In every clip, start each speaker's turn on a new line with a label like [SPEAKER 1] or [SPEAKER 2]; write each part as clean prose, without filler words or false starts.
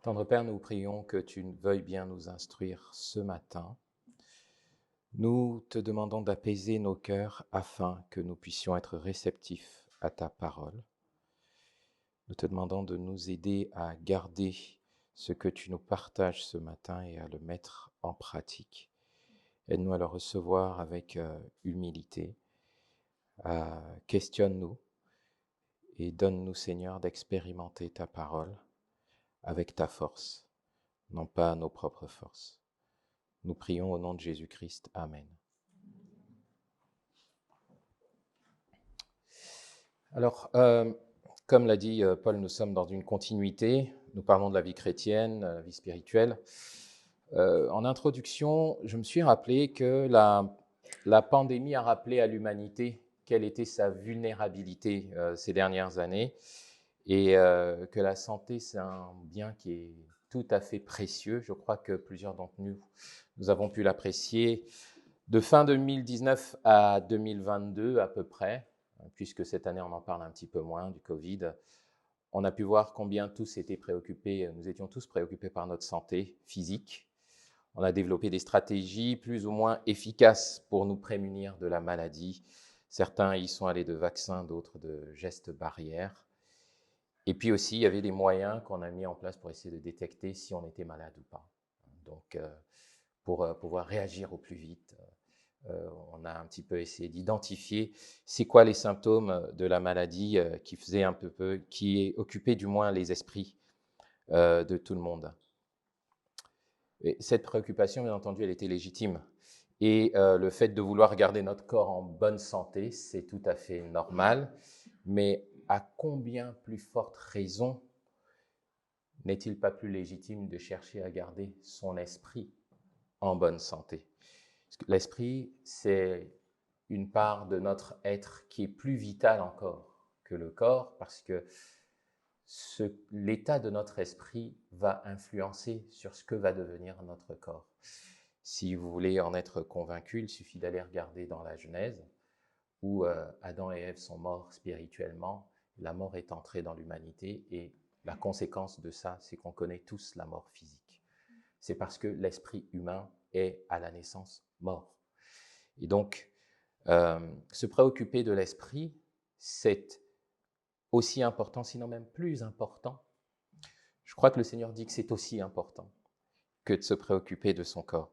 [SPEAKER 1] Tendre Père, nous prions que tu veuilles bien nous instruire ce matin. Nous te demandons d'apaiser nos cœurs afin que nous puissions être réceptifs à ta parole. Nous te demandons de nous aider à garder ce que tu nous partages ce matin et à le mettre en pratique. Aide-nous à le recevoir avec humilité. Questionne-nous et donne-nous, Seigneur, d'expérimenter ta parole avec ta force, non pas nos propres forces. Nous prions au nom de Jésus-Christ. Amen. Alors, comme l'a dit Paul, nous sommes dans une continuité. Nous parlons de la vie chrétienne, la vie spirituelle. En introduction, je me suis rappelé que la pandémie a rappelé à l'humanité quelle était sa vulnérabilité ces dernières années et que la santé, c'est un bien qui est tout à fait précieux. Je crois que plusieurs d'entre nous avons pu l'apprécier de fin 2019 à 2022 à peu près, puisque cette année on en parle un petit peu moins du Covid. On a pu voir combien tous étaient préoccupés, nous étions tous préoccupés par notre santé physique. On a développé des stratégies plus ou moins efficaces pour nous prémunir de la maladie. Certains y sont allés de vaccins, d'autres de gestes barrières. Et puis aussi, il y avait des moyens qu'on a mis en place pour essayer de détecter si on était malade ou pas. Donc, pour pouvoir réagir au plus vite, on a un petit peu essayé d'identifier c'est quoi les symptômes de la maladie qui occupait du moins les esprits de tout le monde. Et cette préoccupation, bien entendu, elle était légitime. Et le fait de vouloir garder notre corps en bonne santé, c'est tout à fait normal. Mais à combien plus forte raison n'est-il pas plus légitime de chercher à garder son esprit en bonne santé? Parce que l'esprit, c'est une part de notre être qui est plus vitale encore que le corps, parce que l'état de notre esprit va influencer sur ce que va devenir notre corps. Si vous voulez en être convaincu, il suffit d'aller regarder dans la Genèse, où Adam et Ève sont morts spirituellement, la mort est entrée dans l'humanité, et la conséquence de ça, c'est qu'on connaît tous la mort physique. C'est parce que l'esprit humain est à la naissance mort. Et donc, se préoccuper de l'esprit, c'est aussi important, sinon même plus important. Je crois que le Seigneur dit que c'est aussi important que de se préoccuper de son corps.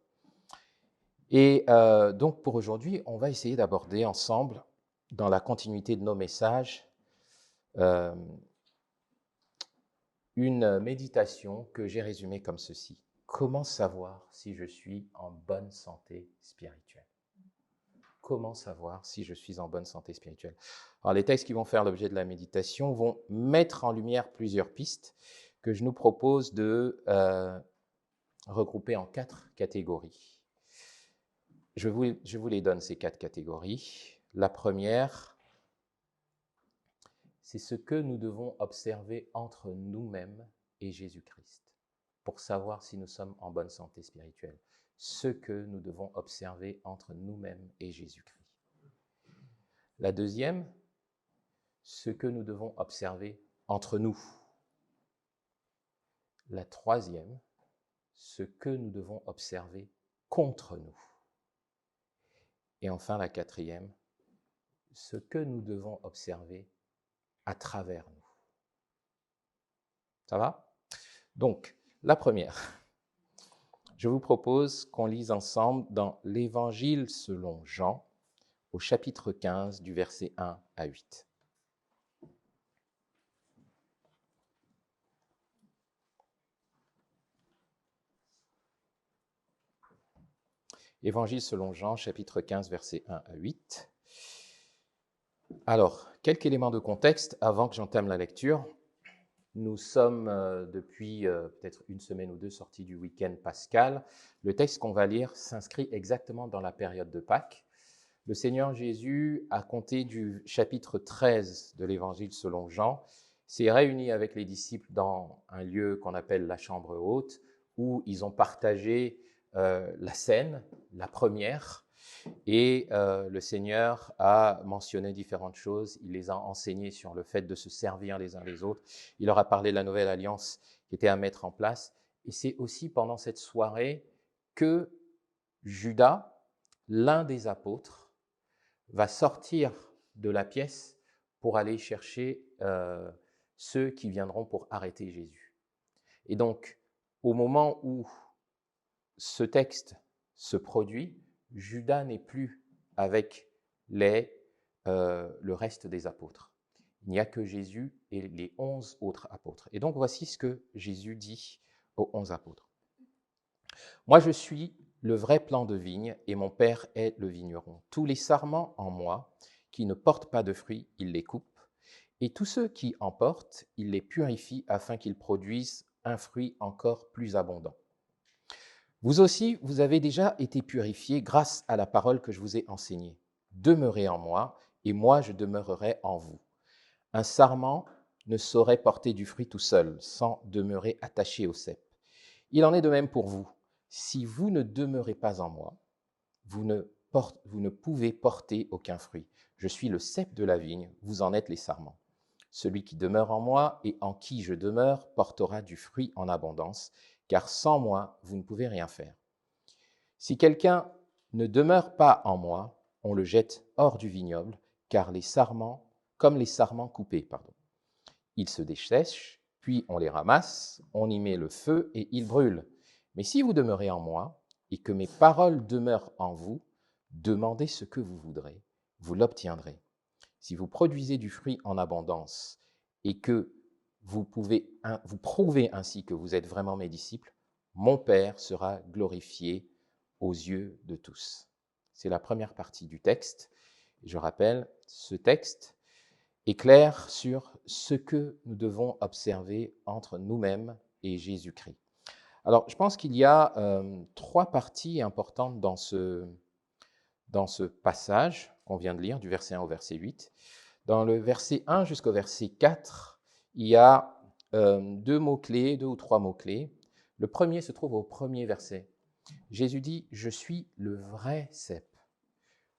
[SPEAKER 1] Et donc pour aujourd'hui, on va essayer d'aborder ensemble, dans la continuité de nos messages, une méditation que j'ai résumée comme ceci. Comment savoir si je suis en bonne santé spirituelle? Comment savoir si je suis en bonne santé spirituelle? Alors, les textes qui vont faire l'objet de la méditation vont mettre en lumière plusieurs pistes que je nous propose de regrouper en 4 catégories. Je vous les donne, ces 4 catégories. La première, c'est ce que nous devons observer entre nous-mêmes et Jésus-Christ pour savoir si nous sommes en bonne santé spirituelle. Ce que nous devons observer entre nous-mêmes et Jésus-Christ. La deuxième, ce que nous devons observer entre nous. La troisième, ce que nous devons observer contre nous. Et enfin, la quatrième, ce que nous devons observer à travers nous. Ça va? Donc, la première, je vous propose qu'on lise ensemble dans l'Évangile selon Jean, au chapitre 15, du verset 1 à 8. Évangile selon Jean, chapitre 15, versets 1 à 8. Alors, quelques éléments de contexte avant que j'entame la lecture. Nous sommes depuis peut-être une semaine ou deux sortis du week-end pascal. Le texte qu'on va lire s'inscrit exactement dans la période de Pâques. Le Seigneur Jésus, à compter du chapitre 13 de l'Évangile selon Jean, s'est réuni avec les disciples dans un lieu qu'on appelle la chambre haute, où ils ont partagé la scène, la première, et le Seigneur a mentionné différentes choses. Il les a enseignés sur le fait de se servir les uns les autres. Il leur a parlé de la nouvelle alliance qui était à mettre en place. Et c'est aussi pendant cette soirée que Judas, l'un des apôtres, va sortir de la pièce pour aller chercher ceux qui viendront pour arrêter Jésus. Et donc, au moment où ce texte se produit, Judas n'est plus avec le reste des apôtres. Il n'y a que Jésus et les 11 autres apôtres. Et donc, voici ce que Jésus dit aux 11 apôtres. « Moi, je suis le vrai plant de vigne et mon Père est le vigneron. Tous les sarments en moi qui ne portent pas de fruits, il les coupe. Et tous ceux qui en portent, il les purifie afin qu'ils produisent un fruit encore plus abondant. Vous aussi, vous avez déjà été purifiés grâce à la parole que je vous ai enseignée. Demeurez en moi, et moi je demeurerai en vous. Un sarment ne saurait porter du fruit tout seul, sans demeurer attaché au cep. Il en est de même pour vous. Si vous ne demeurez pas en moi, vous ne pouvez porter aucun fruit. Je suis le cep de la vigne, vous en êtes les sarments. Celui qui demeure en moi et en qui je demeure portera du fruit en abondance, car sans moi, vous ne pouvez rien faire. Si quelqu'un ne demeure pas en moi, on le jette hors du vignoble, car comme les sarments coupés, ils se dessèchent, puis on les ramasse, on y met le feu et ils brûlent. Mais si vous demeurez en moi et que mes paroles demeurent en vous, demandez ce que vous voudrez, vous l'obtiendrez. Si vous produisez du fruit en abondance et que vous prouvez ainsi que vous êtes vraiment mes disciples, mon Père sera glorifié aux yeux de tous. » C'est la première partie du texte. Je rappelle, ce texte est clair sur ce que nous devons observer entre nous-mêmes et Jésus-Christ. Alors, je pense qu'il y a 3 parties importantes dans ce passage qu'on vient de lire, du verset 1 au verset 8. Dans le verset 1 jusqu'au verset 4, il y a 2 mots-clés, 2 ou 3 mots-clés. Le premier se trouve au premier verset. Jésus dit « Je suis le vrai cep ».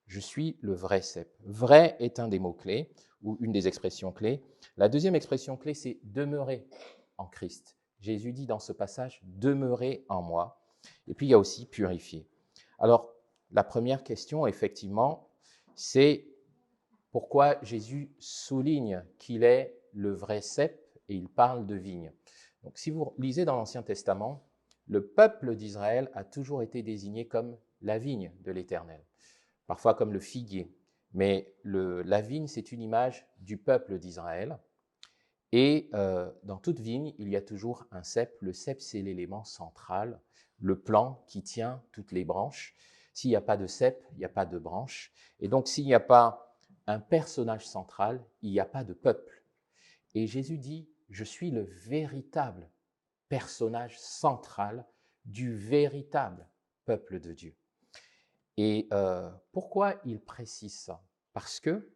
[SPEAKER 1] Je suis le vrai cep. Vrai est un des mots-clés ou une des expressions clés. La deuxième expression clé, c'est demeurer en Christ. Jésus dit dans ce passage, demeurez en moi. Et puis il y a aussi purifier. Alors, la première question, effectivement, c'est pourquoi Jésus souligne qu'il est le vrai cep et il parle de vigne. Donc, si vous lisez dans l'Ancien Testament, le peuple d'Israël a toujours été désigné comme la vigne de l'Éternel, parfois comme le figuier. Mais la vigne, c'est une image du peuple d'Israël. Et dans toute vigne, il y a toujours un cep. Le cep, c'est l'élément central, le plant qui tient toutes les branches. S'il n'y a pas de cep, il n'y a pas de branche. Et donc, s'il n'y a pas un personnage central, il n'y a pas de peuple. Et Jésus dit, je suis le véritable personnage central du véritable peuple de Dieu. Et pourquoi il précise ça? Parce que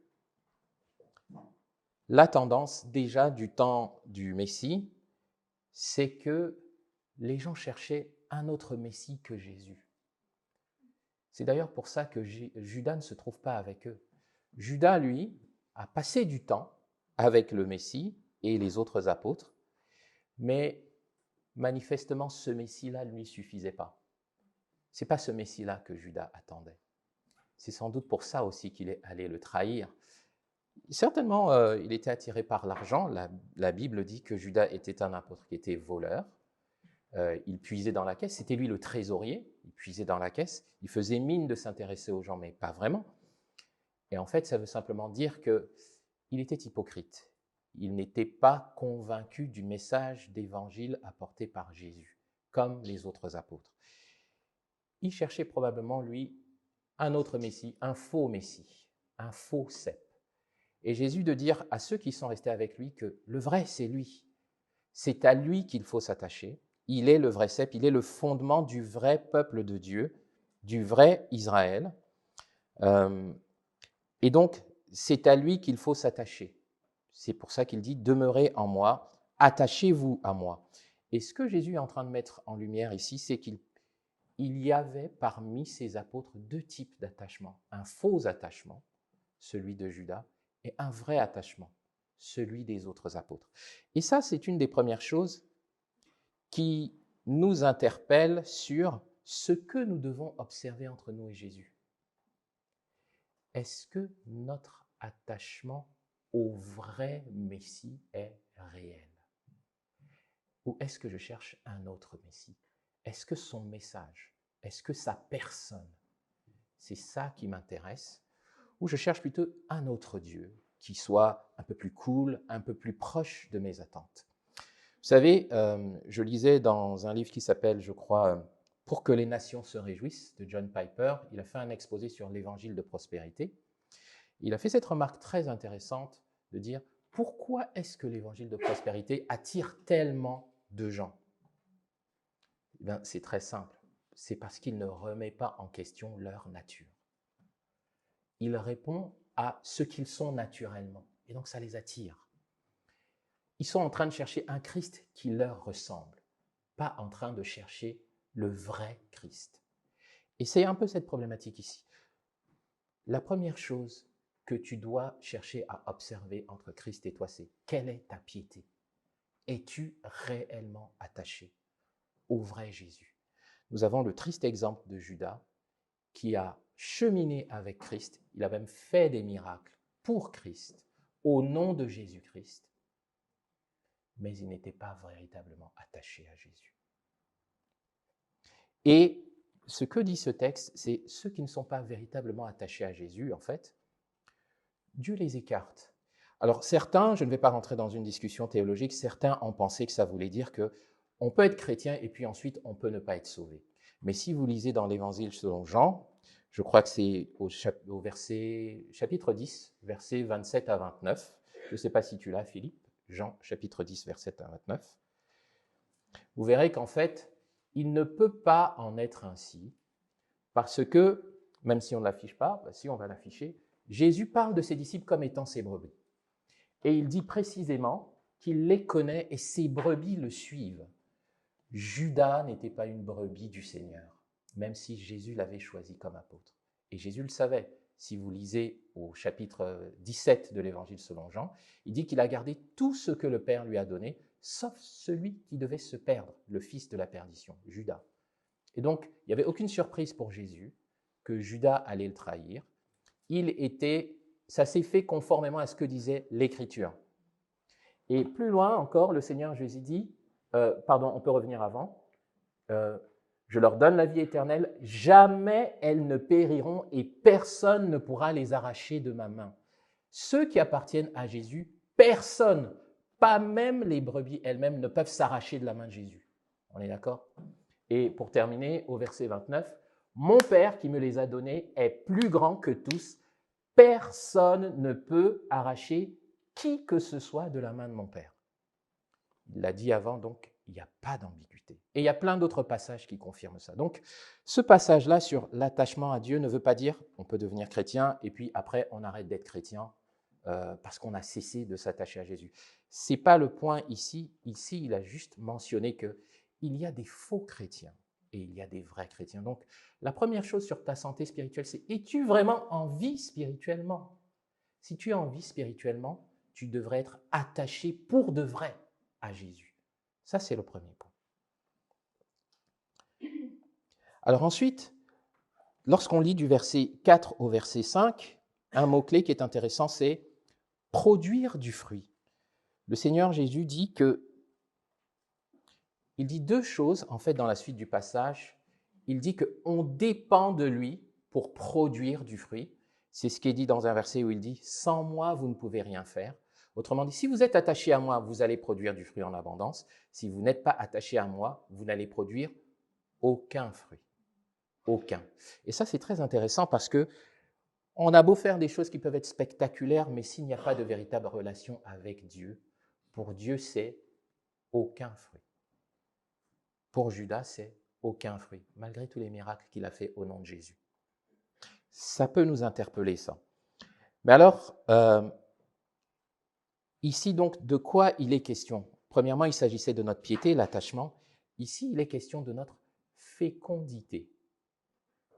[SPEAKER 1] la tendance déjà du temps du Messie, c'est que les gens cherchaient un autre Messie que Jésus. C'est d'ailleurs pour ça que Judas ne se trouve pas avec eux. Judas, lui, a passé du temps avec le Messie et les autres apôtres, mais manifestement, ce Messie-là ne lui suffisait pas. Ce n'est pas ce Messie-là que Judas attendait. C'est sans doute pour ça aussi qu'il est allé le trahir. Certainement, il était attiré par l'argent. La Bible dit que Judas était un apôtre qui était voleur. Il puisait dans la caisse. C'était lui le trésorier. Il puisait dans la caisse. Il faisait mine de s'intéresser aux gens, mais pas vraiment. Et en fait, ça veut simplement dire qu'il était hypocrite. Il n'était pas convaincu du message d'évangile apporté par Jésus, comme les autres apôtres. Il cherchait probablement, lui, un autre Messie, un faux cep. Et Jésus de dire à ceux qui sont restés avec lui que le vrai, c'est lui. C'est à lui qu'il faut s'attacher. Il est le vrai cep, il est le fondement du vrai peuple de Dieu, du vrai Israël. Et donc, c'est à lui qu'il faut s'attacher. C'est pour ça qu'il dit « Demeurez en moi, attachez-vous à moi ». Et ce que Jésus est en train de mettre en lumière ici, c'est qu'il y avait parmi ses apôtres 2 types d'attachement. Un faux attachement, celui de Judas, et un vrai attachement, celui des autres apôtres. Et ça, c'est une des premières choses qui nous interpelle sur ce que nous devons observer entre nous et Jésus. Est-ce que notre attachement au vrai Messie est réel? Ou est-ce que je cherche un autre Messie? Est-ce que son message, est-ce que sa personne, c'est ça qui m'intéresse? Ou je cherche plutôt un autre Dieu qui soit un peu plus cool, un peu plus proche de mes attentes? Vous savez, je lisais dans un livre qui s'appelle, je crois, « Pour que les nations se réjouissent » de John Piper. Il a fait un exposé sur l'évangile de prospérité. Il a fait cette remarque très intéressante de dire « Pourquoi est-ce que l'évangile de prospérité attire tellement de gens ?» Eh bien, c'est très simple. C'est parce qu'il ne remet pas en question leur nature. Il répond à ce qu'ils sont naturellement. Et donc, ça les attire. Ils sont en train de chercher un Christ qui leur ressemble, pas en train de chercher le vrai Christ. Et c'est un peu cette problématique ici. La première chose que tu dois chercher à observer entre Christ et toi, c'est quelle est ta piété? Es-tu réellement attaché au vrai Jésus? Nous avons le triste exemple de Judas qui a cheminé avec Christ, il a même fait des miracles pour Christ, au nom de Jésus-Christ, mais il n'était pas véritablement attaché à Jésus. Et ce que dit ce texte, c'est ceux qui ne sont pas véritablement attachés à Jésus, en fait, Dieu les écarte. Alors certains, je ne vais pas rentrer dans une discussion théologique, certains ont pensé que ça voulait dire qu'on peut être chrétien et puis ensuite on peut ne pas être sauvé. Mais si vous lisez dans l'Évangile selon Jean, je crois que c'est au chapitre 10, versets 27 à 29. Je ne sais pas si tu l'as, Philippe. Jean, chapitre 10, versets à 29. Vous verrez qu'en fait, il ne peut pas en être ainsi, parce que, même si on ne l'affiche pas, si on va l'afficher, Jésus parle de ses disciples comme étant ses brebis. Et il dit précisément qu'il les connaît et ses brebis le suivent. Judas n'était pas une brebis du Seigneur, même si Jésus l'avait choisi comme apôtre. Et Jésus le savait. Si vous lisez au chapitre 17 de l'Évangile selon Jean, il dit qu'il a gardé tout ce que le Père lui a donné, sauf celui qui devait se perdre, le fils de la perdition, Judas. Et donc, il n'y avait aucune surprise pour Jésus que Judas allait le trahir. Ça s'est fait conformément à ce que disait l'Écriture. Et plus loin encore, le Seigneur Jésus dit, on peut revenir avant, je leur donne la vie éternelle, jamais elles ne périront et personne ne pourra les arracher de ma main. Ceux qui appartiennent à Jésus, personne, pas même les brebis elles-mêmes, ne peuvent s'arracher de la main de Jésus. On est d'accord? Et pour terminer, au verset 29, « Mon Père qui me les a donnés est plus grand que tous, personne ne peut arracher qui que ce soit de la main de mon Père. » Il l'a dit avant, donc il n'y a pas d'ambiguïté. Et il y a plein d'autres passages qui confirment ça. Donc ce passage-là sur l'attachement à Dieu ne veut pas dire qu'on peut devenir chrétien et puis après on arrête d'être chrétien parce qu'on a cessé de s'attacher à Jésus. Ce n'est pas le point ici. Ici, il a juste mentionné qu'il y a des faux chrétiens et il y a des vrais chrétiens. Donc la première chose sur ta santé spirituelle, c'est es-tu vraiment en vie spirituellement? Si tu es en vie spirituellement, tu devrais être attaché pour de vrai à Jésus. Ça, c'est le premier point. Alors ensuite, lorsqu'on lit du verset 4 au verset 5, un mot-clé qui est intéressant, c'est « produire du fruit ». Le Seigneur Jésus dit il dit deux choses, en fait, dans la suite du passage. Il dit qu'on dépend de lui pour produire du fruit. C'est ce qui est dit dans un verset où il dit « Sans moi, vous ne pouvez rien faire ». Autrement dit, si vous êtes attaché à moi, vous allez produire du fruit en abondance. Si vous n'êtes pas attaché à moi, vous n'allez produire aucun fruit. Aucun. Et ça, c'est très intéressant parce que on a beau faire des choses qui peuvent être spectaculaires, mais s'il n'y a pas de véritable relation avec Dieu, pour Dieu, c'est aucun fruit. Pour Judas, c'est aucun fruit, malgré tous les miracles qu'il a fait au nom de Jésus. Ça peut nous interpeller, ça. Mais alors, ici, donc, de quoi il est question? Premièrement, il s'agissait de notre piété, l'attachement. Ici, il est question de notre fécondité.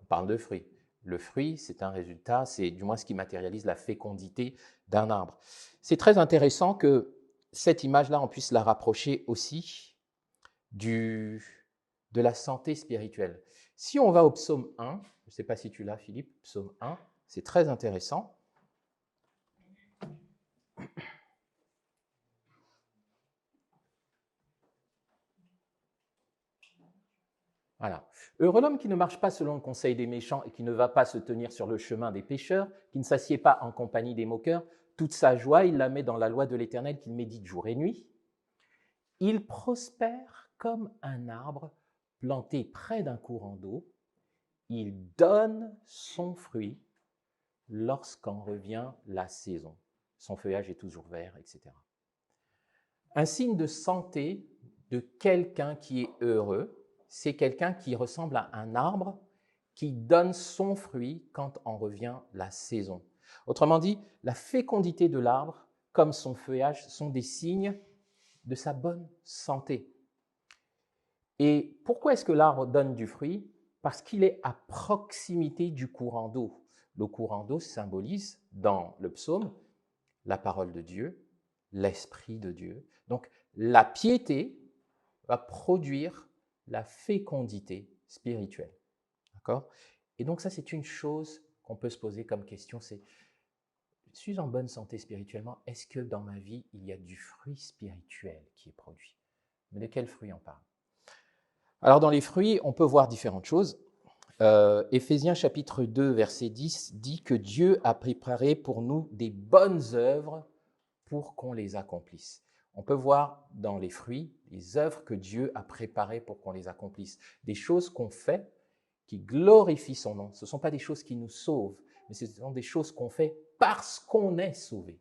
[SPEAKER 1] On parle de fruits. Le fruit, c'est un résultat, c'est du moins ce qui matérialise la fécondité d'un arbre. C'est très intéressant que cette image-là, on puisse la rapprocher aussi de la santé spirituelle. Si on va au psaume 1, je ne sais pas si tu l'as, Philippe, psaume 1, c'est très intéressant. Voilà. Heureux l'homme qui ne marche pas selon le conseil des méchants et qui ne va pas se tenir sur le chemin des pécheurs, qui ne s'assied pas en compagnie des moqueurs. Toute sa joie, il la met dans la loi de l'Éternel qu'il médite jour et nuit. Il prospère comme un arbre planté près d'un courant d'eau. Il donne son fruit lorsqu'en revient la saison. Son feuillage est toujours vert, etc. Un signe de santé de quelqu'un qui est heureux, c'est quelqu'un qui ressemble à un arbre qui donne son fruit quand en revient la saison. Autrement dit, la fécondité de l'arbre, comme son feuillage, sont des signes de sa bonne santé. Et pourquoi est-ce que l'arbre donne du fruit? Parce qu'il est à proximité du courant d'eau. Le courant d'eau symbolise, dans le psaume, la parole de Dieu, l'Esprit de Dieu. Donc, la piété va produire la fécondité spirituelle. D'accord? Et donc, ça, c'est une chose qu'on peut se poser comme question, c'est, suis-je en bonne santé spirituellement? Est-ce que dans ma vie, il y a du fruit spirituel qui est produit? Mais de quel fruit on parle? Alors, dans les fruits, on peut voir différentes choses. Éphésiens chapitre 2, verset 10 dit que Dieu a préparé pour nous des bonnes œuvres pour qu'on les accomplisse. On peut voir dans les fruits les œuvres que Dieu a préparées pour qu'on les accomplisse. Des choses qu'on fait qui glorifient son nom. Ce ne sont pas des choses qui nous sauvent, mais ce sont des choses qu'on fait parce qu'on est sauvé.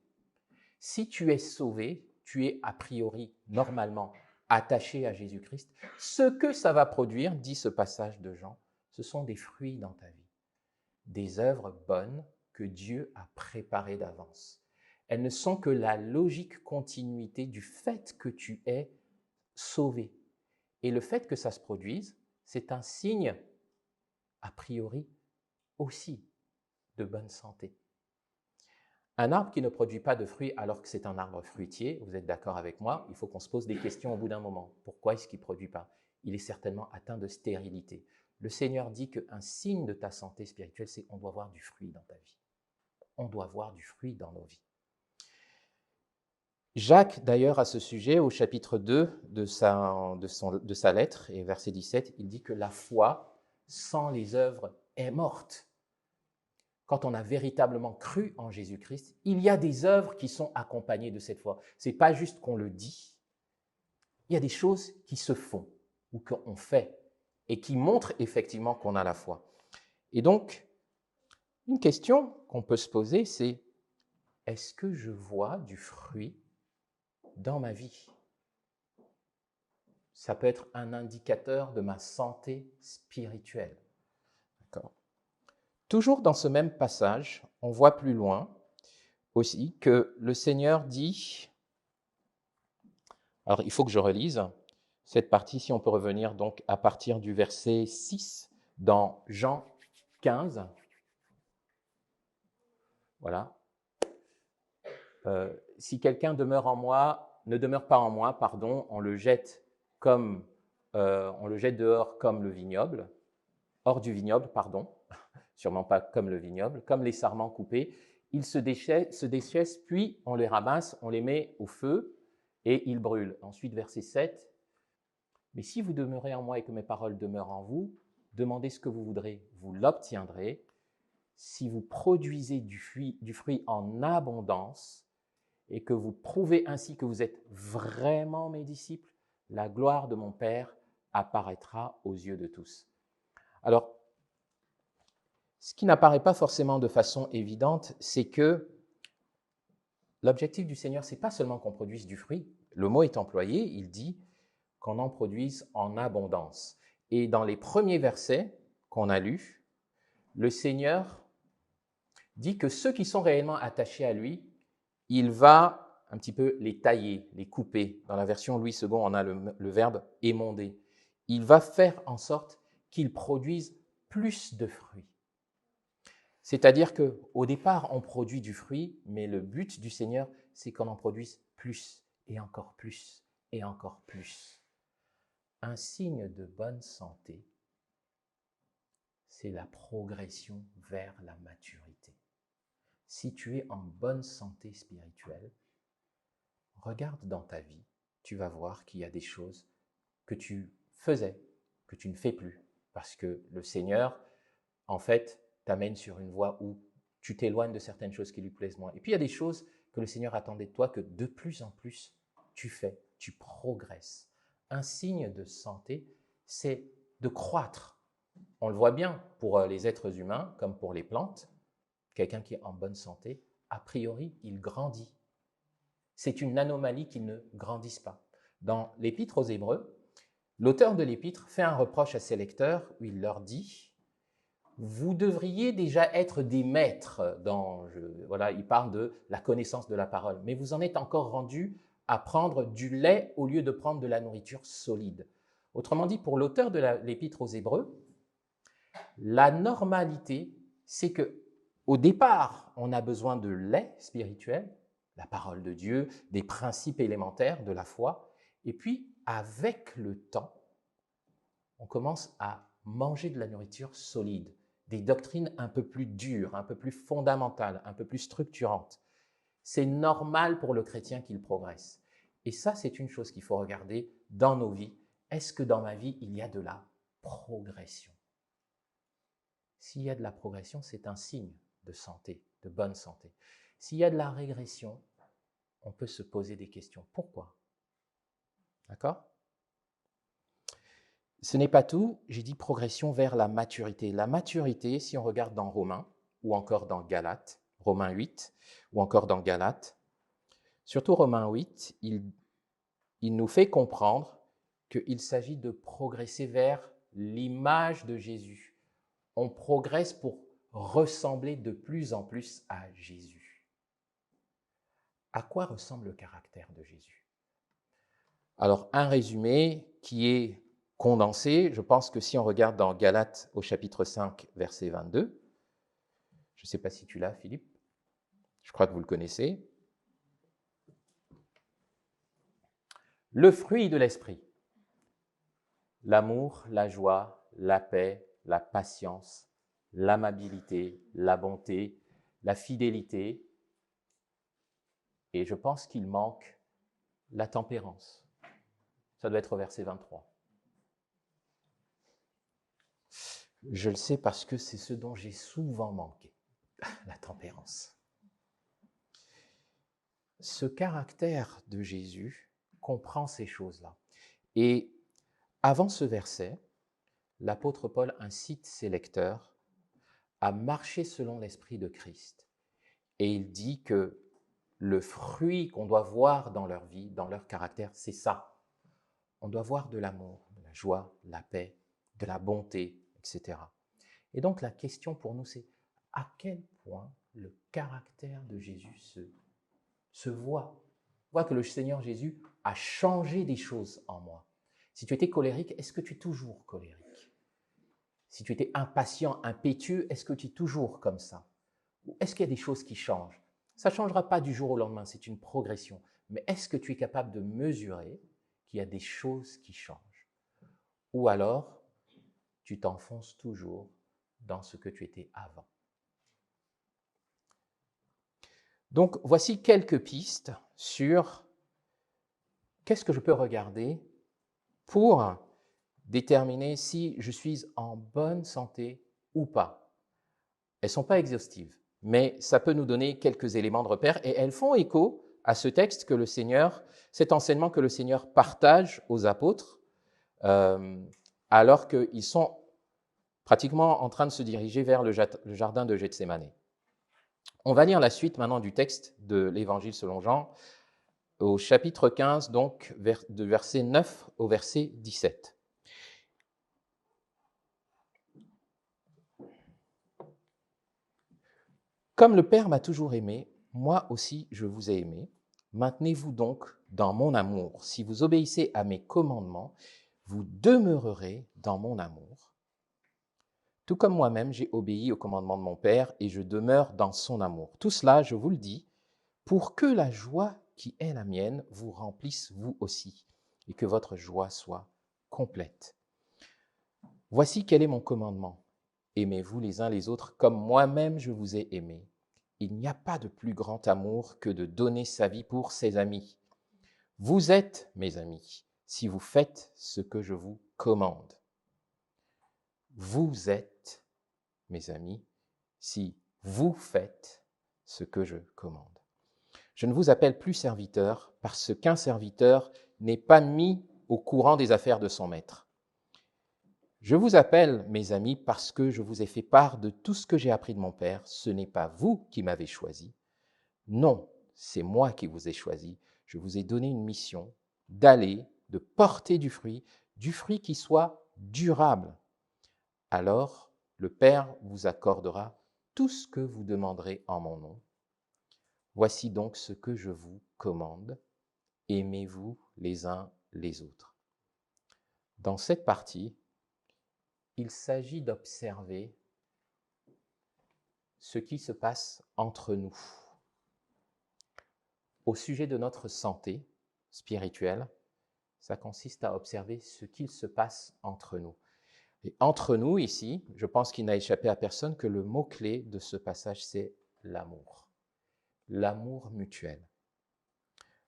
[SPEAKER 1] Si tu es sauvé, tu es a priori, normalement, attaché à Jésus-Christ. Ce que ça va produire, dit ce passage de Jean, ce sont des fruits dans ta vie, des œuvres bonnes que Dieu a préparées d'avance. Elles ne sont que la logique continuité du fait que tu es sauvé. Et le fait que ça se produise, c'est un signe, a priori, aussi de bonne santé. Un arbre qui ne produit pas de fruits alors que c'est un arbre fruitier, vous êtes d'accord avec moi, il faut qu'on se pose des questions au bout d'un moment. Pourquoi est-ce qu'il ne produit pas? Il est certainement atteint de stérilité. Le Seigneur dit qu'un signe de ta santé spirituelle, c'est qu'on doit voir du fruit dans ta vie. On doit voir du fruit dans nos vies. Jacques, d'ailleurs, à ce sujet, au chapitre 2 de sa lettre, et verset 17, il dit que la foi, sans les œuvres, est morte. Quand on a véritablement cru en Jésus-Christ, il y a des œuvres qui sont accompagnées de cette foi. Ce n'est pas juste qu'on le dit, il y a des choses qui se font ou qu'on fait et qui montrent effectivement qu'on a la foi. Et donc, une question qu'on peut se poser, c'est est-ce que je vois du fruit dans ma vie? Ça peut être un indicateur de ma santé spirituelle. D'accord. Toujours dans ce même passage, on voit plus loin aussi que le Seigneur dit, alors il faut que je relise cette partie, si on peut revenir donc à partir du verset 6 dans Jean 15. Voilà. Si quelqu'un demeure en moi, ne demeure pas en moi, pardon, on le jette dehors comme le vignoble, hors du vignoble, pardon, sûrement pas comme le vignoble, comme les sarments coupés. Ils se déchaissent, puis on les ramasse, on les met au feu et ils brûlent. Ensuite, verset 7. Mais si vous demeurez en moi et que mes paroles demeurent en vous, demandez ce que vous voudrez, vous l'obtiendrez. Si vous produisez du fruit en abondance et que vous prouvez ainsi que vous êtes vraiment mes disciples, la gloire de mon Père apparaîtra aux yeux de tous. Alors, ce qui n'apparaît pas forcément de façon évidente, c'est que l'objectif du Seigneur, ce n'est pas seulement qu'on produise du fruit. Le mot est employé, il dit qu'on en produise en abondance. Et dans les premiers versets qu'on a lus, le Seigneur dit que ceux qui sont réellement attachés à lui, il va un petit peu les tailler, les couper. Dans la version Louis II, on a le verbe émonder. Il va faire en sorte qu'ils produisent plus de fruits. C'est-à-dire qu'au départ, on produit du fruit, mais le but du Seigneur, c'est qu'on en produise plus et encore plus et encore plus. Un signe de bonne santé, c'est la progression vers la maturité. Si tu es en bonne santé spirituelle, regarde dans ta vie, tu vas voir qu'il y a des choses que tu faisais, que tu ne fais plus, parce que le Seigneur, en fait, t'amène sur une voie où tu t'éloignes de certaines choses qui lui plaisent moins. Et puis il y a des choses que le Seigneur attendait de toi que de plus en plus tu fais, tu progresses. Un signe de santé, c'est de croître. On le voit bien pour les êtres humains comme pour les plantes. Quelqu'un qui est en bonne santé, a priori, il grandit. C'est une anomalie qu'ils ne grandissent pas. Dans l'Épître aux Hébreux, l'auteur de l'Épître fait un reproche à ses lecteurs où il leur dit « Vous devriez déjà être des maîtres dans… » Voilà, il parle de la connaissance de la parole, mais vous en êtes encore rendus à prendre du lait au lieu de prendre de la nourriture solide. Autrement dit, pour l'auteur de l'Épître aux Hébreux, la normalité, c'est que au départ, on a besoin de lait spirituel, la parole de Dieu, des principes élémentaires de la foi, et puis avec le temps, on commence à manger de la nourriture solide, des doctrines un peu plus dures, un peu plus fondamentales, un peu plus structurantes. C'est normal pour le chrétien qu'il progresse. Et ça, c'est une chose qu'il faut regarder dans nos vies. Est-ce que dans ma vie, il y a de la progression? S'il y a de la progression, c'est un signe de santé, de bonne santé. S'il y a de la régression, on peut se poser des questions. Pourquoi? D'accord? Ce n'est pas tout, j'ai dit progression vers la maturité. La maturité, si on regarde dans Romains, ou encore dans Galates, Romains 8, ou encore dans Galates, surtout Romains 8, il nous fait comprendre qu'il s'agit de progresser vers l'image de Jésus. On progresse pour ressembler de plus en plus à Jésus. À quoi ressemble le caractère de Jésus? Alors, un résumé qui est condensé, je pense que si on regarde dans Galates au chapitre 5, verset 22, je ne sais pas si tu l'as, Philippe, je crois que vous le connaissez. Le fruit de l'esprit, l'amour, la joie, la paix, la patience, l'amabilité, la bonté, la fidélité, et je pense qu'il manque la tempérance. Ça doit être au verset 23. Je le sais parce que c'est ce dont j'ai souvent manqué, la tempérance. Ce caractère de Jésus comprend ces choses-là. Et avant ce verset, l'apôtre Paul incite ses lecteurs à marcher selon l'esprit de Christ. Et il dit que le fruit qu'on doit voir dans leur vie, dans leur caractère, c'est ça. On doit voir de l'amour, de la joie, de la paix, de la bonté, etc. Et donc la question pour nous, c'est à quel point le caractère de Jésus se voit. On voit que le Seigneur Jésus a changé des choses en moi. Si tu étais colérique, est-ce que tu es toujours colérique? Si tu étais impatient, impétueux, est-ce que tu es toujours comme ça? Ou est-ce qu'il y a des choses qui changent? Ça ne changera pas du jour au lendemain, c'est une progression. Mais est-ce que tu es capable de mesurer qu'il y a des choses qui changent? Ou alors, tu t'enfonces toujours dans ce que tu étais avant. Donc, voici quelques pistes sur qu'est-ce que je peux regarder pour déterminer si je suis en bonne santé ou pas. Elles ne sont pas exhaustives, mais ça peut nous donner quelques éléments de repère et elles font écho à ce texte que le Seigneur, cet enseignement que le Seigneur partage aux apôtres alors qu'ils sont pratiquement en train de se diriger vers le jardin de Gethsémane. On va lire la suite maintenant du texte de l'Évangile selon Jean, au chapitre 15, donc de verset 9 au verset 17. Comme le Père m'a toujours aimé, moi aussi je vous ai aimé. Maintenez-vous donc dans mon amour. Si vous obéissez à mes commandements, vous demeurerez dans mon amour. Tout comme moi-même, j'ai obéi aux commandements de mon Père et je demeure dans son amour. Tout cela, je vous le dis, pour que la joie qui est la mienne vous remplisse vous aussi et que votre joie soit complète. Voici quel est mon commandement. Aimez-vous les uns les autres comme moi-même je vous ai aimé. Il n'y a pas de plus grand amour que de donner sa vie pour ses amis. Vous êtes mes amis si vous faites ce que je vous commande. Vous êtes mes amis si vous faites ce que je commande. Je ne vous appelle plus serviteur parce qu'un serviteur n'est pas mis au courant des affaires de son maître. Je vous appelle mes amis parce que je vous ai fait part de tout ce que j'ai appris de mon Père. Ce n'est pas vous qui m'avez choisi. Non, c'est moi qui vous ai choisi. Je vous ai donné une mission d'aller, de porter du fruit qui soit durable. Alors, le Père vous accordera tout ce que vous demanderez en mon nom. Voici donc ce que je vous commande. Aimez-vous les uns les autres. Dans cette partie, il s'agit d'observer ce qui se passe entre nous. Au sujet de notre santé spirituelle, ça consiste à observer ce qu'il se passe entre nous. Et entre nous, ici, je pense qu'il n'a échappé à personne que le mot-clé de ce passage, c'est l'amour. L'amour mutuel.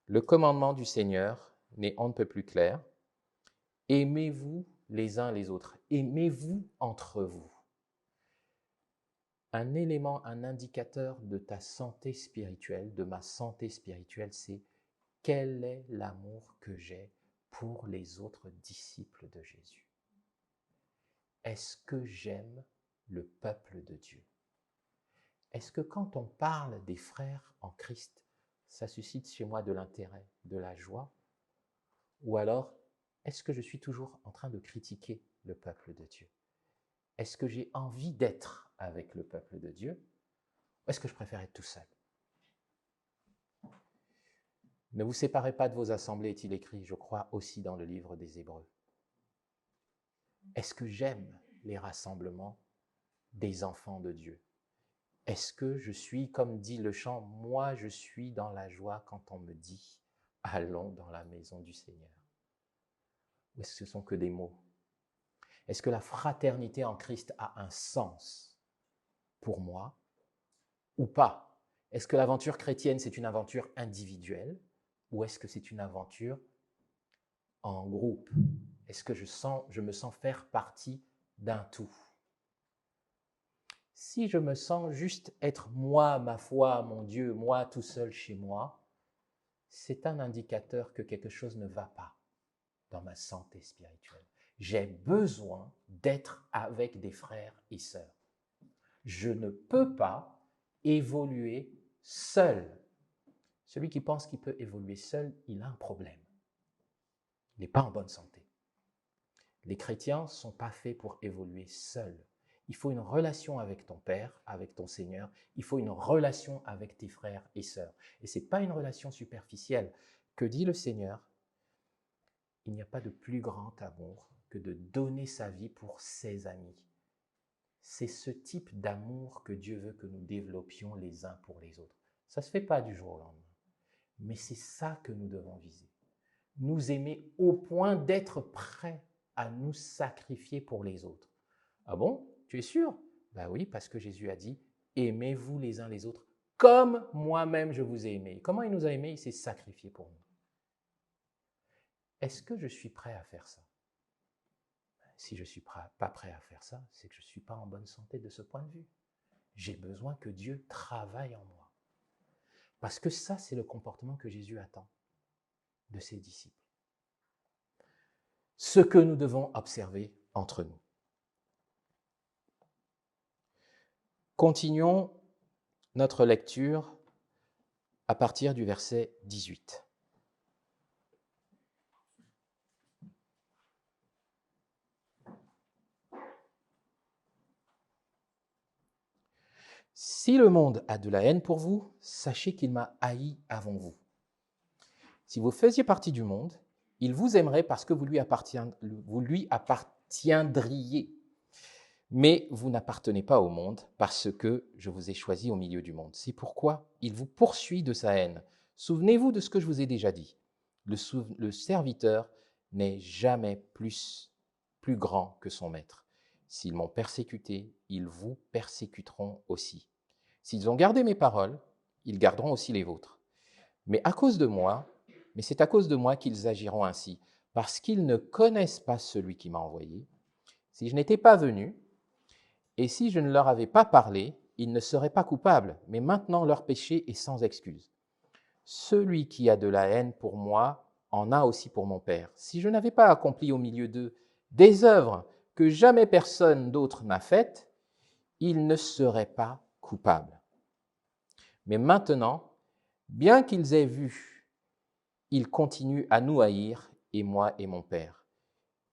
[SPEAKER 1] Le commandement du Seigneur n'est on ne peut plus clair. Aimez-vous les uns les autres. Aimez-vous entre vous. Un élément, un indicateur de ta santé spirituelle, de ma santé spirituelle, c'est quel est l'amour que j'ai pour les autres disciples de Jésus. Est-ce que j'aime le peuple de Dieu? Est-ce que quand on parle des frères en Christ, ça suscite chez moi de l'intérêt, de la joie? Ou alors, est-ce que je suis toujours en train de critiquer le peuple de Dieu? Est-ce que j'ai envie d'être avec le peuple de Dieu? Ou est-ce que je préfère être tout seul? Ne vous séparez pas de vos assemblées, est-il écrit, je crois, aussi dans le livre des Hébreux. Est-ce que j'aime les rassemblements des enfants de Dieu? Est-ce que je suis, comme dit le chant, moi je suis dans la joie quand on me dit « Allons dans la maison du Seigneur » ou est-ce que ce sont que des mots? Est-ce que la fraternité en Christ a un sens pour moi ou pas? Est-ce que l'aventure chrétienne, c'est une aventure individuelle ou est-ce que c'est une aventure en groupe? Est-ce que je me sens faire partie d'un tout? Si je me sens juste être moi, ma foi, mon Dieu, moi tout seul chez moi, c'est un indicateur que quelque chose ne va pas dans ma santé spirituelle. J'ai besoin d'être avec des frères et sœurs. Je ne peux pas évoluer seul. Celui qui pense qu'il peut évoluer seul, il a un problème. Il n'est pas en bonne santé. Les chrétiens ne sont pas faits pour évoluer seuls. Il faut une relation avec ton Père, avec ton Seigneur. Il faut une relation avec tes frères et sœurs. Et ce n'est pas une relation superficielle. Que dit le Seigneur? Il n'y a pas de plus grand amour que de donner sa vie pour ses amis. C'est ce type d'amour que Dieu veut que nous développions les uns pour les autres. Ça ne se fait pas du jour au lendemain. Mais c'est ça que nous devons viser. Nous aimer au point d'être prêts à nous sacrifier pour les autres. Ah bon? Tu es sûr? Ben oui, parce que Jésus a dit « Aimez-vous les uns les autres comme moi-même je vous ai aimés ». Comment il nous a aimés? Il s'est sacrifié pour nous. Est-ce que je suis prêt à faire ça? Si je ne suis pas prêt à faire ça, c'est que je ne suis pas en bonne santé de ce point de vue. J'ai besoin que Dieu travaille en moi. Parce que ça, c'est le comportement que Jésus attend de ses disciples. Ce que nous devons observer entre nous. Continuons notre lecture à partir du verset 18. Si le monde a de la haine pour vous, sachez qu'il m'a haï avant vous. Si vous faisiez partie du monde, il vous aimerait parce que vous lui appartiendriez. Mais vous n'appartenez pas au monde parce que je vous ai choisi au milieu du monde. C'est pourquoi il vous poursuit de sa haine. Souvenez-vous de ce que je vous ai déjà dit. Le serviteur n'est jamais plus grand que son maître. S'ils m'ont persécuté, ils vous persécuteront aussi. S'ils ont gardé mes paroles, ils garderont aussi les vôtres. Mais c'est à cause de moi qu'ils agiront ainsi, parce qu'ils ne connaissent pas celui qui m'a envoyé. Si je n'étais pas venu, et si je ne leur avais pas parlé, ils ne seraient pas coupables, mais maintenant leur péché est sans excuse. Celui qui a de la haine pour moi en a aussi pour mon Père. Si je n'avais pas accompli au milieu d'eux des œuvres que jamais personne d'autre n'a faites, ils ne seraient pas coupables. Mais maintenant, bien qu'ils aient vu, ils continuent à nous haïr, et moi et mon Père.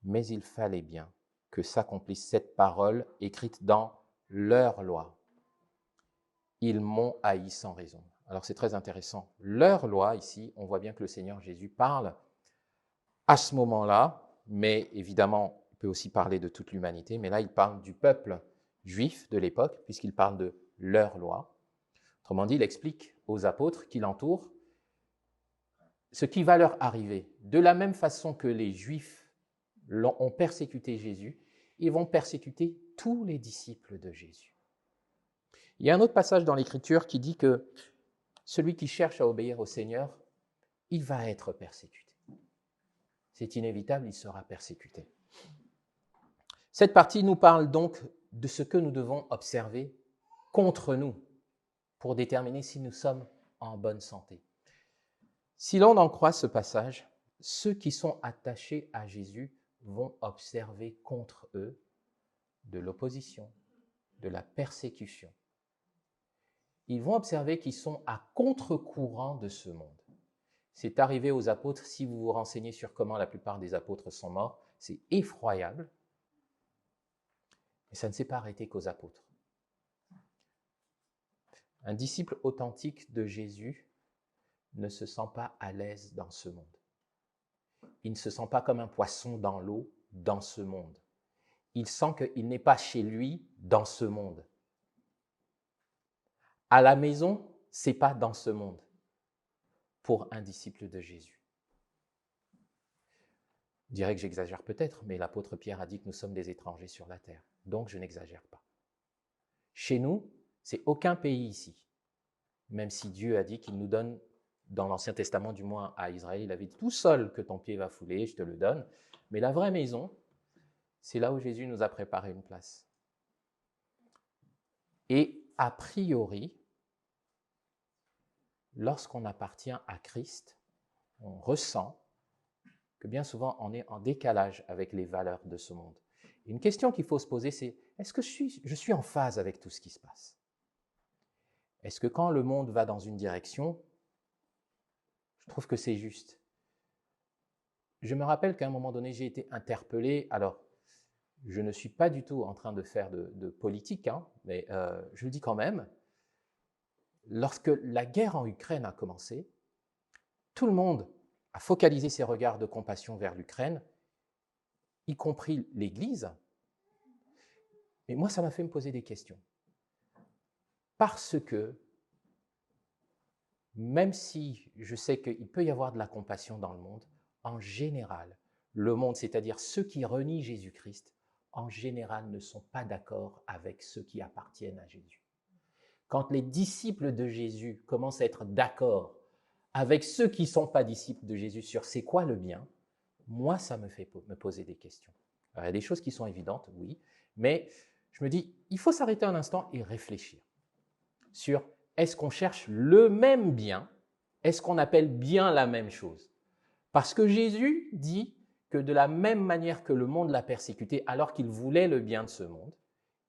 [SPEAKER 1] Mais il fallait bien que s'accomplisse cette parole écrite dans leur loi. Ils m'ont haï sans raison. Alors c'est très intéressant. Leur loi, ici, on voit bien que le Seigneur Jésus parle à ce moment-là, mais évidemment, il peut aussi parler de toute l'humanité, mais là, il parle du peuple juif de l'époque, puisqu'il parle de leur loi. Autrement dit, il explique aux apôtres qui l'entourent ce qui va leur arriver. De la même façon que les Juifs ont persécuté Jésus, ils vont persécuter tous les disciples de Jésus. Il y a un autre passage dans l'Écriture qui dit que celui qui cherche à obéir au Seigneur, il va être persécuté. C'est inévitable, il sera persécuté. Cette partie nous parle donc de ce que nous devons observer contre nous pour déterminer si nous sommes en bonne santé. Si l'on en croit ce passage, ceux qui sont attachés à Jésus vont observer contre eux de l'opposition, de la persécution. Ils vont observer qu'ils sont à contre-courant de ce monde. C'est arrivé aux apôtres, si vous vous renseignez sur comment la plupart des apôtres sont morts, c'est effroyable, mais ça ne s'est pas arrêté qu'aux apôtres. Un disciple authentique de Jésus ne se sent pas à l'aise dans ce monde. Il ne se sent pas comme un poisson dans l'eau dans ce monde. Il sent qu'il n'est pas chez lui dans ce monde. À la maison, ce n'est pas dans ce monde pour un disciple de Jésus. Je dirais que j'exagère peut-être, mais l'apôtre Pierre a dit que nous sommes des étrangers sur la terre. Donc je n'exagère pas. Chez nous, c'est aucun pays ici. Même si Dieu a dit qu'il nous donne, dans l'Ancien Testament du moins à Israël, il avait dit tout seul que ton pied va fouler, je te le donne. Mais la vraie maison, c'est là où Jésus nous a préparé une place. Et a priori, lorsqu'on appartient à Christ, on ressent que bien souvent on est en décalage avec les valeurs de ce monde. Et une question qu'il faut se poser, c'est est-ce que je suis en phase avec tout ce qui se passe? Est-ce que quand le monde va dans une direction, je trouve que c'est juste? Je me rappelle qu'à un moment donné, j'ai été interpellé. Alors, je ne suis pas du tout en train de faire de politique, mais je le dis quand même. Lorsque la guerre en Ukraine a commencé, tout le monde a focalisé ses regards de compassion vers l'Ukraine, y compris l'Église. Mais moi, ça m'a fait me poser des questions. Parce que, même si je sais qu'il peut y avoir de la compassion dans le monde, en général, le monde, c'est-à-dire ceux qui renient Jésus-Christ, en général ne sont pas d'accord avec ceux qui appartiennent à Jésus. Quand les disciples de Jésus commencent à être d'accord avec ceux qui ne sont pas disciples de Jésus sur c'est quoi le bien, moi, ça me fait me poser des questions. Alors, il y a des choses qui sont évidentes, oui, mais je me dis, il faut s'arrêter un instant et réfléchir sur est-ce qu'on cherche le même bien, est-ce qu'on appelle bien la même chose? Parce que Jésus dit que de la même manière que le monde l'a persécuté alors qu'il voulait le bien de ce monde,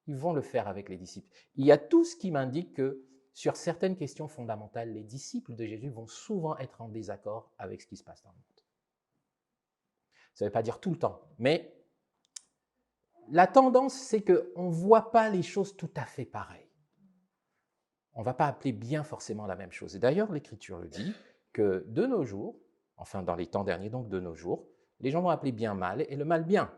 [SPEAKER 1] ils vont le faire avec les disciples. Il y a tout ce qui m'indique que sur certaines questions fondamentales, les disciples de Jésus vont souvent être en désaccord avec ce qui se passe dans le monde. Ça ne veut pas dire tout le temps, mais la tendance, c'est qu'on ne voit pas les choses tout à fait pareilles. On ne va pas appeler bien forcément la même chose. Et d'ailleurs, l'Écriture le dit que de nos jours, enfin dans les temps derniers, donc de nos jours, les gens vont appeler bien mal et le mal bien.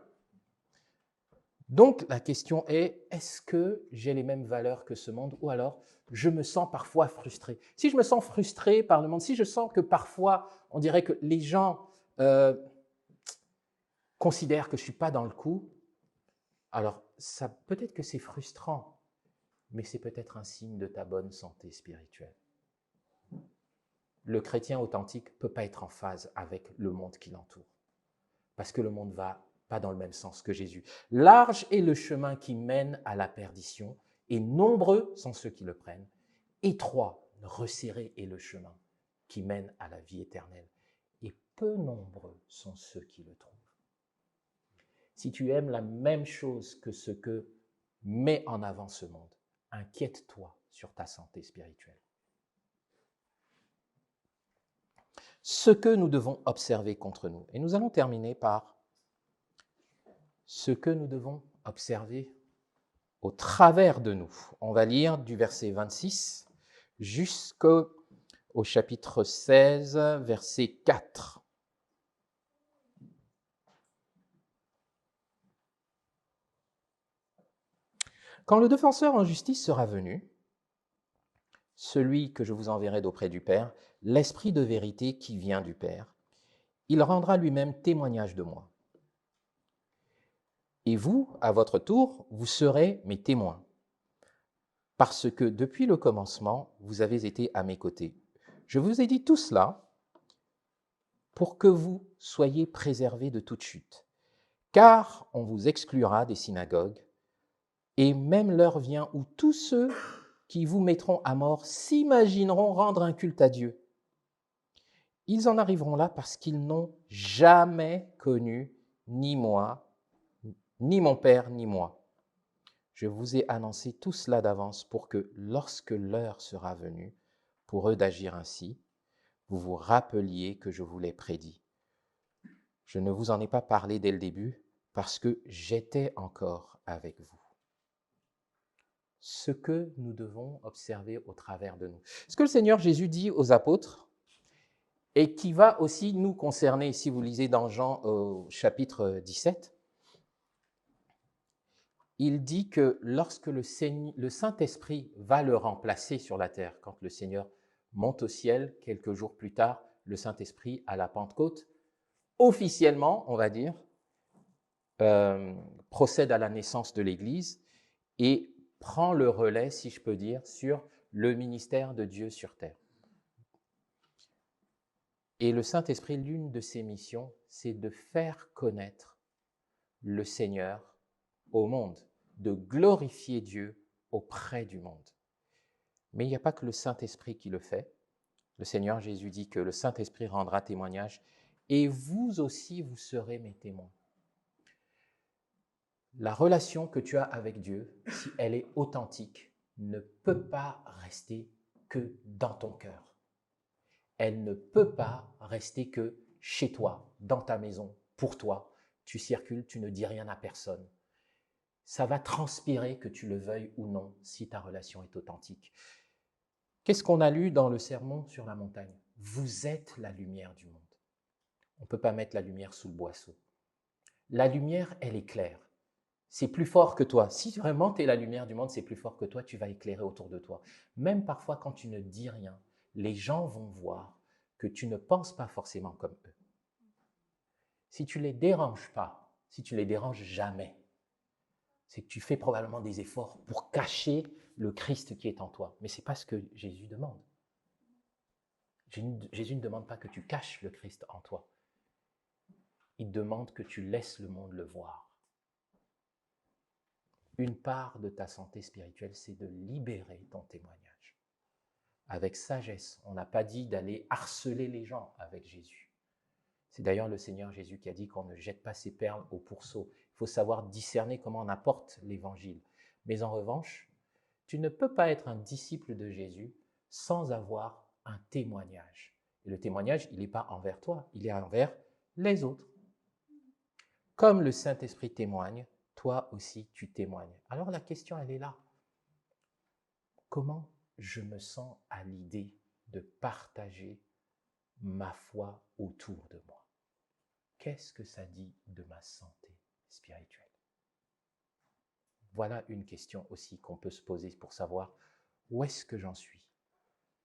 [SPEAKER 1] Donc la question est, est-ce que j'ai les mêmes valeurs que ce monde ou alors je me sens parfois frustré? Si je me sens frustré par le monde, si je sens que parfois on dirait que les gens considère que je ne suis pas dans le coup, alors ça peut-être que c'est frustrant, mais c'est peut-être un signe de ta bonne santé spirituelle. Le chrétien authentique ne peut pas être en phase avec le monde qui l'entoure, parce que le monde ne va pas dans le même sens que Jésus. Large est le chemin qui mène à la perdition, et nombreux sont ceux qui le prennent. Étroit, resserré est le chemin qui mène à la vie éternelle, et peu nombreux sont ceux qui le trouvent. Si tu aimes la même chose que ce que met en avant ce monde, inquiète-toi sur ta santé spirituelle. Ce que nous devons observer contre nous. Et nous allons terminer par ce que nous devons observer au travers de nous. On va lire du verset 26 jusqu'au chapitre 16, verset 4. Quand le défenseur en justice sera venu, celui que je vous enverrai d'auprès du Père, l'Esprit de vérité qui vient du Père, il rendra lui-même témoignage de moi. Et vous, à votre tour, vous serez mes témoins, parce que depuis le commencement, vous avez été à mes côtés. Je vous ai dit tout cela pour que vous soyez préservés de toute chute, car on vous exclura des synagogues, et même l'heure vient où tous ceux qui vous mettront à mort s'imagineront rendre un culte à Dieu. Ils en arriveront là parce qu'ils n'ont jamais connu ni moi, ni mon Père, ni moi. Je vous ai annoncé tout cela d'avance pour que, lorsque l'heure sera venue, pour eux d'agir ainsi, vous vous rappeliez que je vous l'ai prédit. Je ne vous en ai pas parlé dès le début parce que j'étais encore avec vous. Ce que nous devons observer au travers de nous. Ce que le Seigneur Jésus dit aux apôtres, et qui va aussi nous concerner, si vous lisez dans Jean au chapitre 17, il dit que lorsque le Saint-Esprit va le remplacer sur la terre, quand le Seigneur monte au ciel, quelques jours plus tard, le Saint-Esprit à la Pentecôte, officiellement, on va dire, procède à la naissance de l'Église et prend le relais, si je peux dire, sur le ministère de Dieu sur terre. Et le Saint-Esprit, l'une de ses missions, c'est de faire connaître le Seigneur au monde, de glorifier Dieu auprès du monde. Mais il n'y a pas que le Saint-Esprit qui le fait. Le Seigneur Jésus dit que le Saint-Esprit rendra témoignage et vous aussi, vous serez mes témoins. La relation que tu as avec Dieu, si elle est authentique, ne peut pas rester que dans ton cœur. Elle ne peut pas rester que chez toi, dans ta maison, pour toi. Tu circules, tu ne dis rien à personne. Ça va transpirer, que tu le veuilles ou non, si ta relation est authentique. Qu'est-ce qu'on a lu dans le sermon sur la montagne? Vous êtes la lumière du monde. On ne peut pas mettre la lumière sous le boisseau. La lumière, elle éclaire. C'est plus fort que toi. Si vraiment tu es la lumière du monde, c'est plus fort que toi, tu vas éclairer autour de toi. Même parfois, quand tu ne dis rien, les gens vont voir que tu ne penses pas forcément comme eux. Si tu ne les déranges pas, si tu ne les déranges jamais, c'est que tu fais probablement des efforts pour cacher le Christ qui est en toi. Mais ce n'est pas ce que Jésus demande. Jésus ne demande pas que tu caches le Christ en toi. Il demande que tu laisses le monde le voir. Une part de ta santé spirituelle, c'est de libérer ton témoignage. Avec sagesse, on n'a pas dit d'aller harceler les gens avec Jésus. C'est d'ailleurs le Seigneur Jésus qui a dit qu'on ne jette pas ses perles au pourceau. Il faut savoir discerner comment on apporte l'évangile. Mais en revanche, tu ne peux pas être un disciple de Jésus sans avoir un témoignage. Et le témoignage, il n'est pas envers toi, il est envers les autres. Comme le Saint-Esprit témoigne, toi aussi tu témoignes. Alors la question, elle est là. Comment je me sens à l'idée de partager ma foi autour de moi? Qu'est-ce que ça dit de ma santé spirituelle? Voilà une question aussi qu'on peut se poser pour savoir où est-ce que j'en suis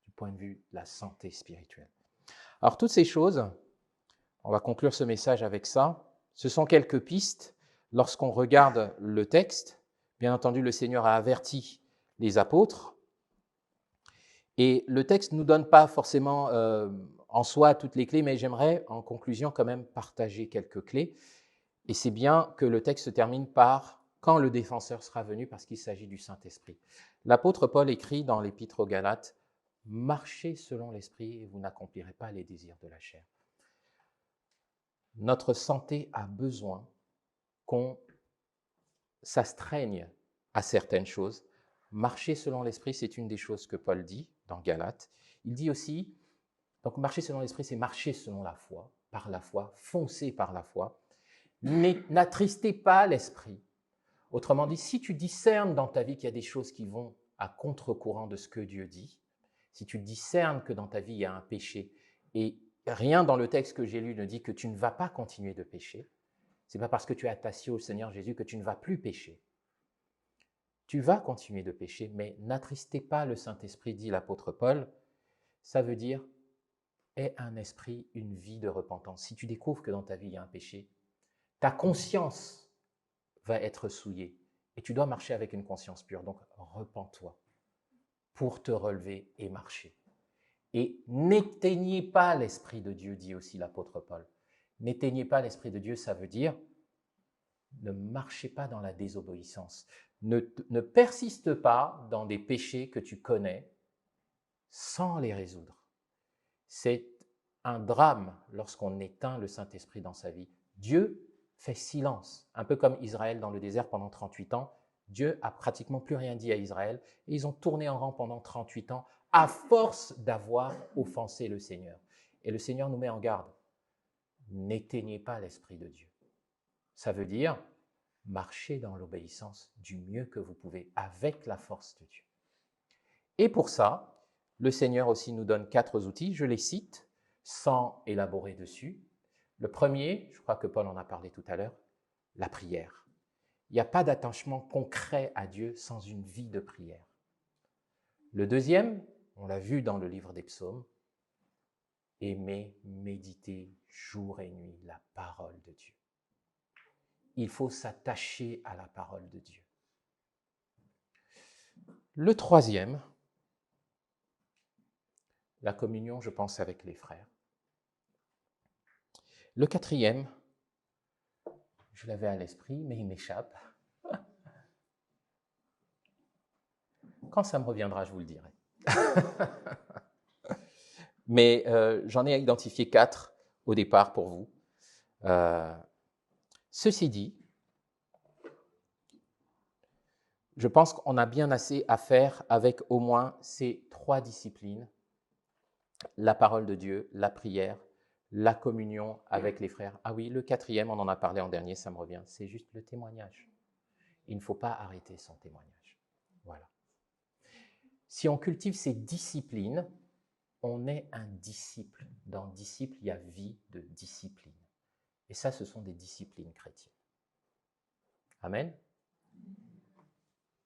[SPEAKER 1] du point de vue de la santé spirituelle. Alors toutes ces choses, on va conclure ce message avec ça, Ce sont quelques pistes. Lorsqu'on regarde le texte, bien entendu, le Seigneur a averti les apôtres. Et le texte ne nous donne pas forcément en soi toutes les clés, mais j'aimerais en conclusion quand même partager quelques clés. Et c'est bien que le texte se termine par « quand le défenseur sera venu » parce qu'il s'agit du Saint-Esprit. L'apôtre Paul écrit dans l'Épître aux Galates « Marchez selon l'Esprit et vous n'accomplirez pas les désirs de la chair ». Notre santé a besoin qu'on s'astreigne à certaines choses. Marcher selon l'Esprit, c'est une des choses que Paul dit dans Galates. Il dit aussi, donc marcher selon l'Esprit, c'est marcher selon la foi, par la foi, foncer par la foi. N'attristez pas l'Esprit. Autrement dit, si tu discernes dans ta vie qu'il y a des choses qui vont à contre-courant de ce que Dieu dit, si tu discernes que dans ta vie il y a un péché, et rien dans le texte que j'ai lu ne dit que tu ne vas pas continuer de pécher, ce n'est pas parce que tu es attaché au Seigneur Jésus que tu ne vas plus pécher. Tu vas continuer de pécher, mais n'attristez pas le Saint-Esprit, dit l'apôtre Paul. Ça veut dire, aie un esprit, une vie de repentance. Si tu découvres que dans ta vie il y a un péché, ta conscience va être souillée et tu dois marcher avec une conscience pure. Donc, repens-toi pour te relever et marcher. Et n'éteignez pas l'Esprit de Dieu, dit aussi l'apôtre Paul. N'éteignez pas l'Esprit de Dieu, ça veut dire ne marchez pas dans la désobéissance. Ne persiste pas dans des péchés que tu connais sans les résoudre. C'est un drame lorsqu'on éteint le Saint-Esprit dans sa vie. Dieu fait silence, un peu comme Israël dans le désert pendant 38 ans. Dieu a pratiquement plus rien dit à Israël et ils ont tourné en rang pendant 38 ans à force d'avoir offensé le Seigneur. Et le Seigneur nous met en garde. N'éteignez pas l'Esprit de Dieu. Ça veut dire marcher dans l'obéissance du mieux que vous pouvez avec la force de Dieu. Et pour ça, le Seigneur aussi nous donne 4 outils, je les cite sans élaborer dessus. Le premier, je crois que Paul en a parlé tout à l'heure, la prière. Il n'y a pas d'attachement concret à Dieu sans une vie de prière. Le deuxième, on l'a vu dans le livre des psaumes, aimer, méditer jour et nuit la parole de Dieu. Il faut s'attacher à la parole de Dieu. Le troisième, la communion, je pense, avec les frères. Le quatrième, je l'avais à l'esprit, mais il m'échappe. Quand ça me reviendra, je vous le dirai. Mais j'en ai identifié 4 au départ pour vous. Ceci dit, je pense qu'on a bien assez à faire avec au moins ces 3 disciplines, la parole de Dieu, la prière, la communion avec les frères. Ah oui, le quatrième, on en a parlé en dernier, ça me revient, c'est juste le témoignage. Il ne faut pas arrêter son témoignage. Voilà. Si on cultive ces disciplines, on est un disciple. Dans disciple, il y a vie de discipline. Et ça, ce sont des disciplines chrétiennes. Amen.